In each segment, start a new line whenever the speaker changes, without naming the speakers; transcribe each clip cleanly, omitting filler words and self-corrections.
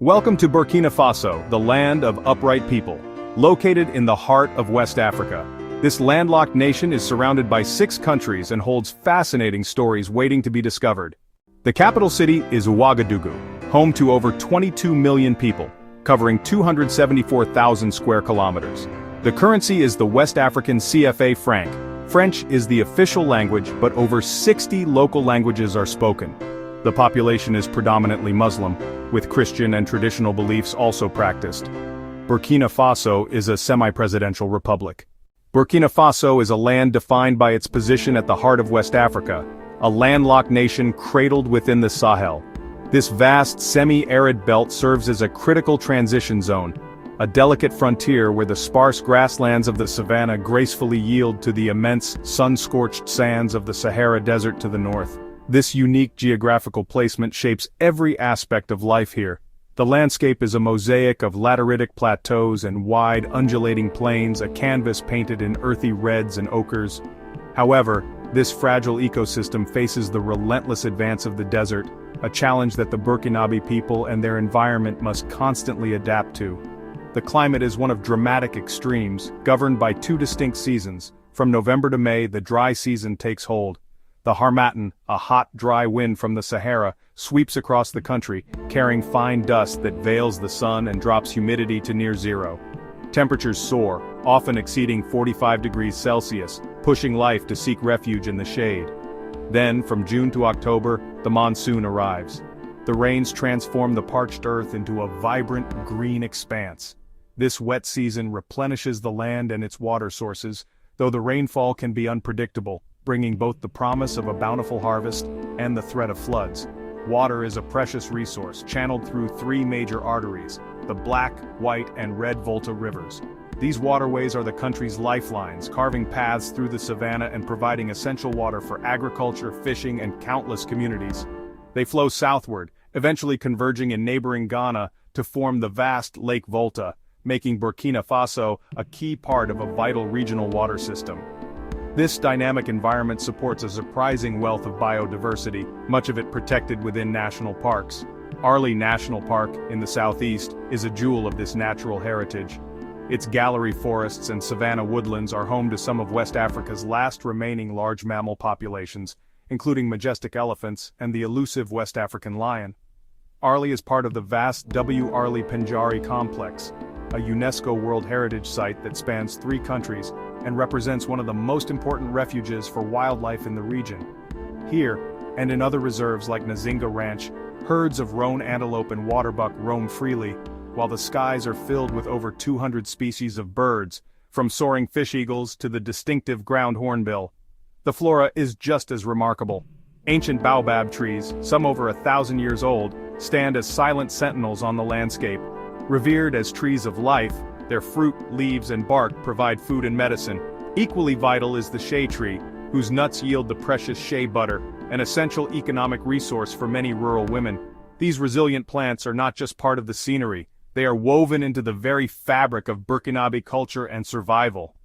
Welcome to Burkina Faso, the land of upright people. Located in the heart of West Africa, this landlocked nation is surrounded by 6 countries and holds fascinating stories waiting to be discovered. The capital city is Ouagadougou, home to over 22 million people, covering 274,000 square kilometers. The currency is the West African CFA franc. French is the official language, but over 60 local languages are spoken. The population is predominantly Muslim, with Christian and traditional beliefs also practiced. Burkina Faso is a semi-presidential republic. Burkina Faso is a land defined by its position at the heart of West Africa, a landlocked nation cradled within the Sahel. This vast semi-arid belt serves as a critical transition zone, a delicate frontier where the sparse grasslands of the savanna gracefully yield to the immense, sun-scorched sands of the Sahara Desert to the north. This unique geographical placement shapes every aspect of life here. The landscape is a mosaic of lateritic plateaus and wide, undulating plains, a canvas painted in earthy reds and ochres. However, this fragile ecosystem faces the relentless advance of the desert, a challenge that the Burkinabe people and their environment must constantly adapt to. The climate is one of dramatic extremes, governed by 2 distinct seasons. From November to May, the dry season takes hold. The Harmattan, a hot, dry wind from the Sahara, sweeps across the country, carrying fine dust that veils the sun and drops humidity to near zero. Temperatures soar, often exceeding 45 degrees Celsius, pushing life to seek refuge in the shade. Then, from June to October, the monsoon arrives. The rains transform the parched earth into a vibrant, green expanse. This wet season replenishes the land and its water sources, though the rainfall can be unpredictable, bringing both the promise of a bountiful harvest and the threat of floods. Water is a precious resource, channeled through 3 major arteries, the Black, White, and Red Volta rivers. These waterways are the country's lifelines, carving paths through the savanna and providing essential water for agriculture, fishing, and countless communities. They flow southward, eventually converging in neighboring Ghana to form the vast Lake Volta, making Burkina Faso a key part of a vital regional water system. This dynamic environment supports a surprising wealth of biodiversity, much of it protected within national parks. Arli National Park, in the southeast, is a jewel of this natural heritage. Its gallery forests and savanna woodlands are home to some of West Africa's last remaining large mammal populations, including majestic elephants and the elusive West African lion. Arli is part of the vast W. Arli Pendjari complex, a UNESCO World Heritage Site that spans 3 countries and represents one of the most important refuges for wildlife in the region. Here, and in other reserves like Nzinga Ranch, herds of roan antelope and waterbuck roam freely, while the skies are filled with over 200 species of birds, from soaring fish eagles to the distinctive ground hornbill. The flora is just as remarkable. Ancient baobab trees, some over 1,000 years old, stand as silent sentinels on the landscape. Revered as trees of life, their fruit, leaves, and bark provide food and medicine. Equally vital is the shea tree, whose nuts yield the precious shea butter, an essential economic resource for many rural women. These resilient plants are not just part of the scenery, they are woven into the very fabric of Burkinabe culture and survival.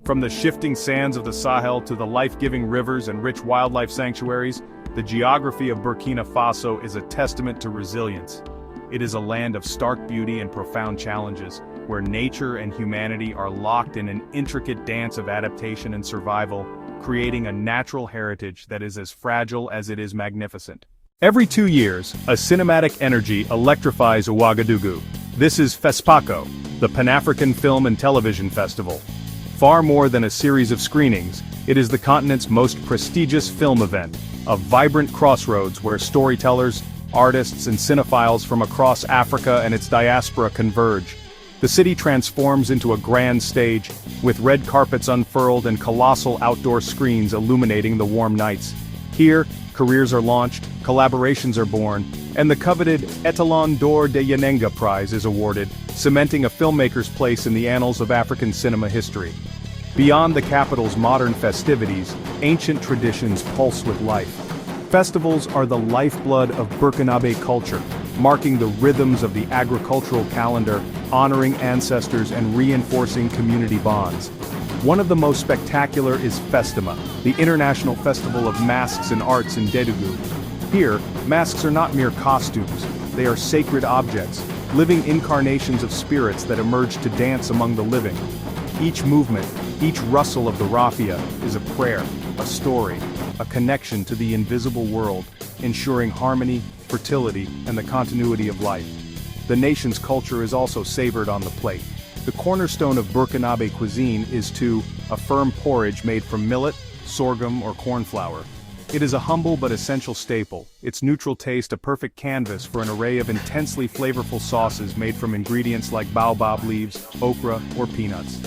From the shifting sands of the Sahel to the life-giving rivers and rich wildlife sanctuaries, the geography of Burkina Faso is a testament to resilience. It is a land of stark beauty and profound challenges, where nature and humanity are locked in an intricate dance of adaptation and survival, creating a natural heritage that is as fragile as it is magnificent. Every 2 years, a cinematic energy electrifies Ouagadougou. This is FESPACO, the Pan-African Film and Television Festival. Far more than a series of screenings, it is the continent's most prestigious film event, a vibrant crossroads where storytellers, artists, and cinephiles from across Africa and its diaspora converge. The city transforms into a grand stage, with red carpets unfurled and colossal outdoor screens illuminating the warm nights. Here, careers are launched, collaborations are born, and the coveted Étalon d'Or de Yenenga Prize is awarded, cementing a filmmaker's place in the annals of African cinema history. Beyond the capital's modern festivities, ancient traditions pulse with life. Festivals are the lifeblood of Burkinabe culture, marking the rhythms of the agricultural calendar, honoring ancestors and reinforcing community bonds. One of the most spectacular is Festema, the International Festival of Masks and Arts in Dédougou. Here, masks are not mere costumes, They are sacred objects, living incarnations of spirits that emerge to dance among the living. Each movement, each rustle of the raffia is a prayer, a story, a connection to the invisible world, ensuring harmony, fertility, and the continuity of life. The nation's culture is also savored on the plate. The cornerstone of Burkinabe cuisine is a firm porridge made from millet, sorghum, or corn flour. It is a humble but essential staple, its neutral taste a perfect canvas for an array of intensely flavorful sauces made from ingredients like baobab leaves, okra, or peanuts.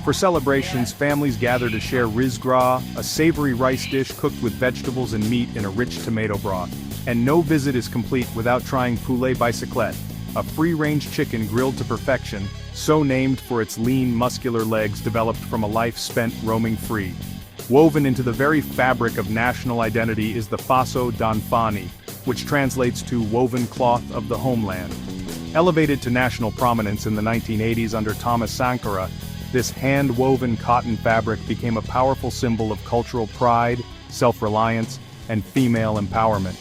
For celebrations, families gather to share rizgra, a savory rice dish cooked with vegetables and meat in a rich tomato broth. And no visit is complete without trying poulet bicyclette, a free-range chicken grilled to perfection, so named for its lean, muscular legs developed from a life spent roaming free. Woven into the very fabric of national identity is the Faso d'Anfani, which translates to woven cloth of the homeland. Elevated to national prominence in the 1980s under Thomas Sankara, this hand-woven cotton fabric became a powerful symbol of cultural pride, self-reliance, and female empowerment.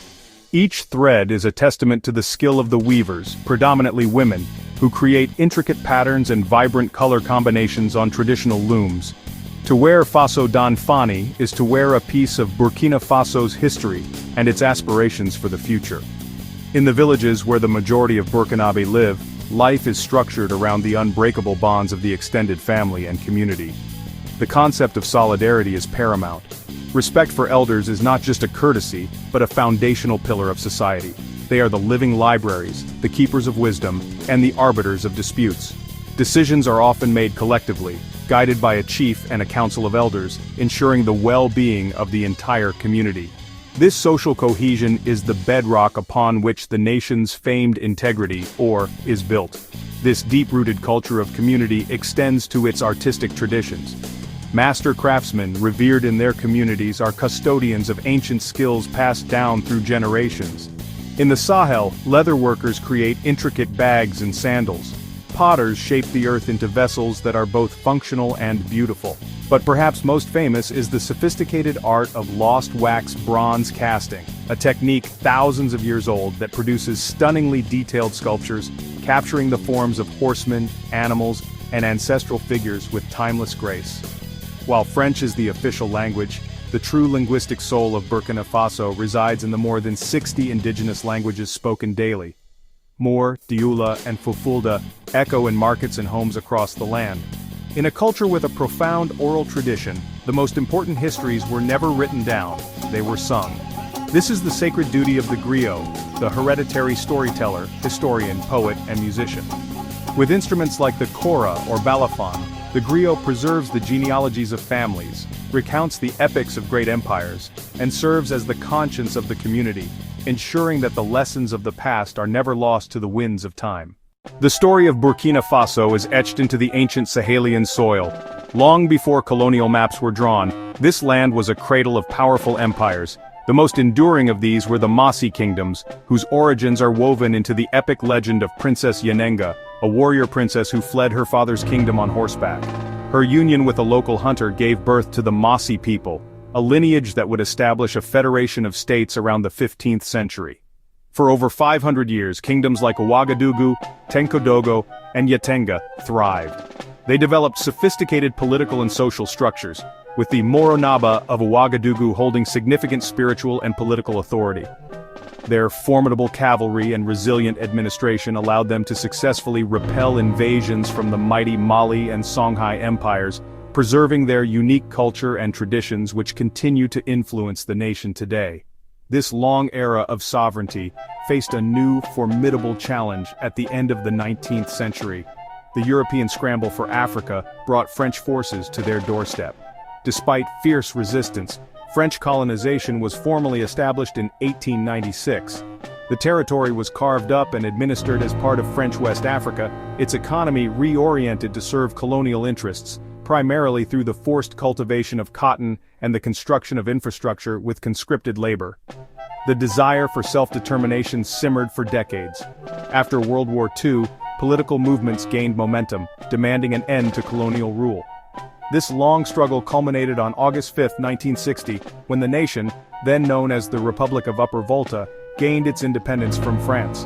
Each thread is a testament to the skill of the weavers, predominantly women, who create intricate patterns and vibrant color combinations on traditional looms. To wear Faso d'Anfani is to wear a piece of Burkina Faso's history and its aspirations for the future. In the villages where the majority of Burkinabe live, life is structured around the unbreakable bonds of the extended family and community. The concept of solidarity is paramount. Respect for elders is not just a courtesy, but a foundational pillar of society. They are the living libraries, the keepers of wisdom, and the arbiters of disputes. Decisions are often made collectively, guided by a chief and a council of elders, ensuring the well-being of the entire community. This social cohesion is the bedrock upon which the nation's famed integrity, is built. This deep-rooted culture of community extends to its artistic traditions. Master craftsmen revered in their communities are custodians of ancient skills passed down through generations. In the Sahel, leatherworkers create intricate bags and sandals. Potters shape the earth into vessels that are both functional and beautiful. But perhaps most famous is the sophisticated art of lost wax bronze casting, a technique thousands of years old that produces stunningly detailed sculptures, capturing the forms of horsemen, animals, and ancestral figures with timeless grace. While French is the official language, the true linguistic soul of Burkina Faso resides in the more than 60 indigenous languages spoken daily. Moor, Dioula, and Fulfulde echo in markets and homes across the land. In a culture with a profound oral tradition, the most important histories were never written down, they were sung. This is the sacred duty of the griot, the hereditary storyteller, historian, poet, and musician. With instruments like the kora or balafon, the griot preserves the genealogies of families, recounts the epics of great empires, and serves as the conscience of the community, ensuring that the lessons of the past are never lost to the winds of time. The story of Burkina Faso is etched into the ancient Sahelian soil. Long before colonial maps were drawn, this land was a cradle of powerful empires. The most enduring of these were the Mossi kingdoms, whose origins are woven into the epic legend of Princess Yanenga, a warrior princess who fled her father's kingdom on horseback. Her union with a local hunter gave birth to the Mossi people, a lineage that would establish a federation of states around the 15th century. For over 500 years, kingdoms like Ouagadougou, Tenkodogo, and Yatenga thrived. They developed sophisticated political and social structures, with the Moronaba of Ouagadougou holding significant spiritual and political authority. Their formidable cavalry and resilient administration allowed them to successfully repel invasions from the mighty Mali and Songhai empires, preserving their unique culture and traditions which continue to influence the nation today. This long era of sovereignty faced a new, formidable challenge at the end of the 19th century. The European scramble for Africa brought French forces to their doorstep. Despite fierce resistance, French colonization was formally established in 1896. The territory was carved up and administered as part of French West Africa, its economy reoriented to serve colonial interests, primarily through the forced cultivation of cotton and the construction of infrastructure with conscripted labor. The desire for self-determination simmered for decades. After World War II, political movements gained momentum, demanding an end to colonial rule. This long struggle culminated on August 5, 1960, when the nation, then known as the Republic of Upper Volta, gained its independence from France.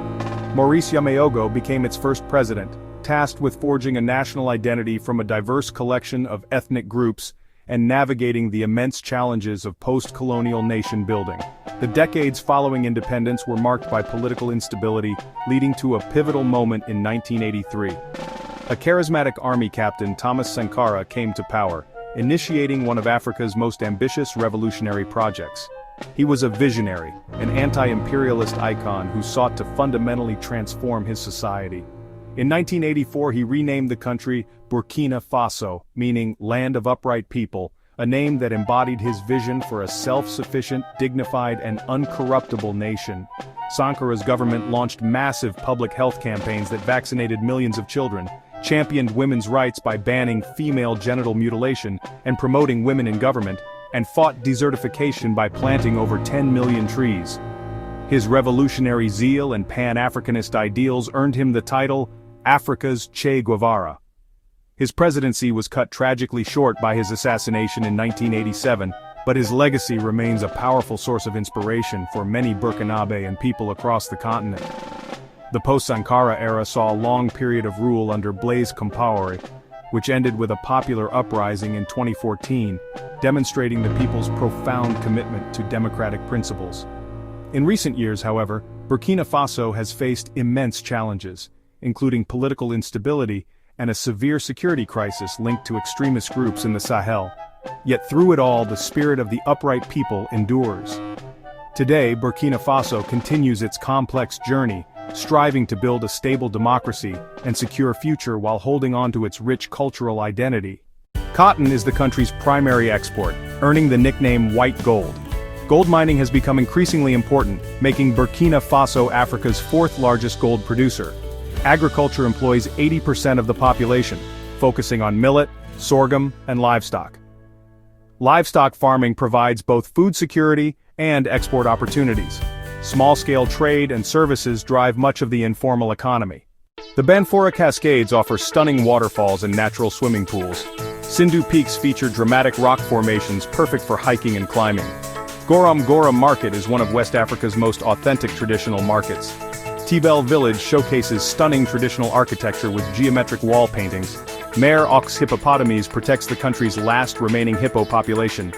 Maurice Yameogo became its first president, tasked with forging a national identity from a diverse collection of ethnic groups and navigating the immense challenges of post-colonial nation building. The decades following independence were marked by political instability, leading to a pivotal moment in 1983. A charismatic army captain, Thomas Sankara, came to power, initiating one of Africa's most ambitious revolutionary projects. He was a visionary, an anti-imperialist icon who sought to fundamentally transform his society. In 1984 he renamed the country Burkina Faso, meaning Land of Upright People, a name that embodied his vision for a self-sufficient, dignified and uncorruptible nation. Sankara's government launched massive public health campaigns that vaccinated millions of children, championed women's rights by banning female genital mutilation and promoting women in government, and fought desertification by planting over 10 million trees. His revolutionary zeal and Pan-Africanist ideals earned him the title Africa's Che Guevara. His presidency was cut tragically short by his assassination in 1987, but his legacy remains a powerful source of inspiration for many Burkinabe and people across the continent. The post-Sankara era saw a long period of rule under Blaise Compaoré, which ended with a popular uprising in 2014, demonstrating the people's profound commitment to democratic principles. In recent years, however, Burkina Faso has faced immense challenges, including political instability and a severe security crisis linked to extremist groups in the Sahel. Yet through it all, the spirit of the upright people endures. Today, Burkina Faso continues its complex journey, striving to build a stable democracy and secure future while holding on to its rich cultural identity. Cotton is the country's primary export, earning the nickname White Gold. Gold mining has become increasingly important, making Burkina Faso Africa's fourth largest gold producer. Agriculture employs 80% of the population, focusing on millet, sorghum, and livestock. Livestock farming provides both food security and export opportunities. Small-scale trade and services drive much of the informal economy. The Banfora Cascades offer stunning waterfalls and natural swimming pools. Sindhu Peaks feature dramatic rock formations perfect for hiking and climbing. Goram Goram Market is one of West Africa's most authentic traditional markets. Tibel Village showcases stunning traditional architecture with geometric wall paintings. Mare Aux Hippopotames protects the country's last remaining hippo population.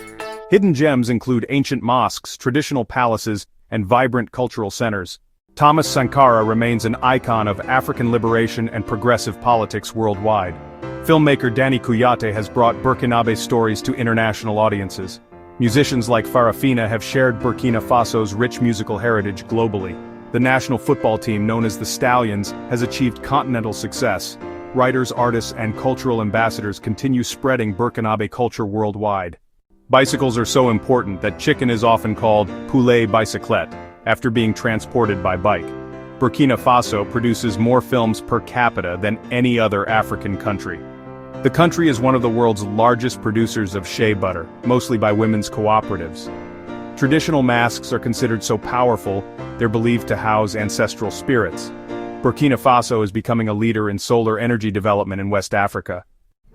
Hidden gems include ancient mosques, traditional palaces, and vibrant cultural centers. Thomas Sankara remains an icon of African liberation and progressive politics worldwide. Filmmaker Danny Kouyaté has brought Burkinabe stories to international audiences. Musicians like Farafina have shared Burkina Faso's rich musical heritage globally. The national football team, known as the Stallions, has achieved continental success. Writers, artists, and cultural ambassadors continue spreading Burkinabe culture worldwide. Bicycles are so important that chicken is often called poulet bicyclette, after being transported by bike. Burkina Faso produces more films per capita than any other African country. The country is one of the world's largest producers of shea butter, mostly by women's cooperatives. Traditional masks are considered so powerful, they're believed to house ancestral spirits. Burkina Faso is becoming a leader in solar energy development in West Africa.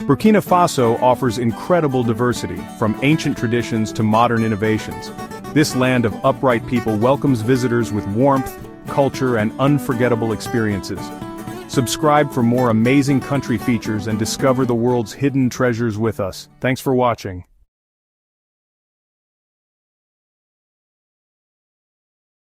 Burkina Faso offers incredible diversity, from ancient traditions to modern innovations. This land of upright people welcomes visitors with warmth, culture, and unforgettable experiences. Subscribe for more amazing country features and discover the world's hidden treasures with us. Thanks for watching.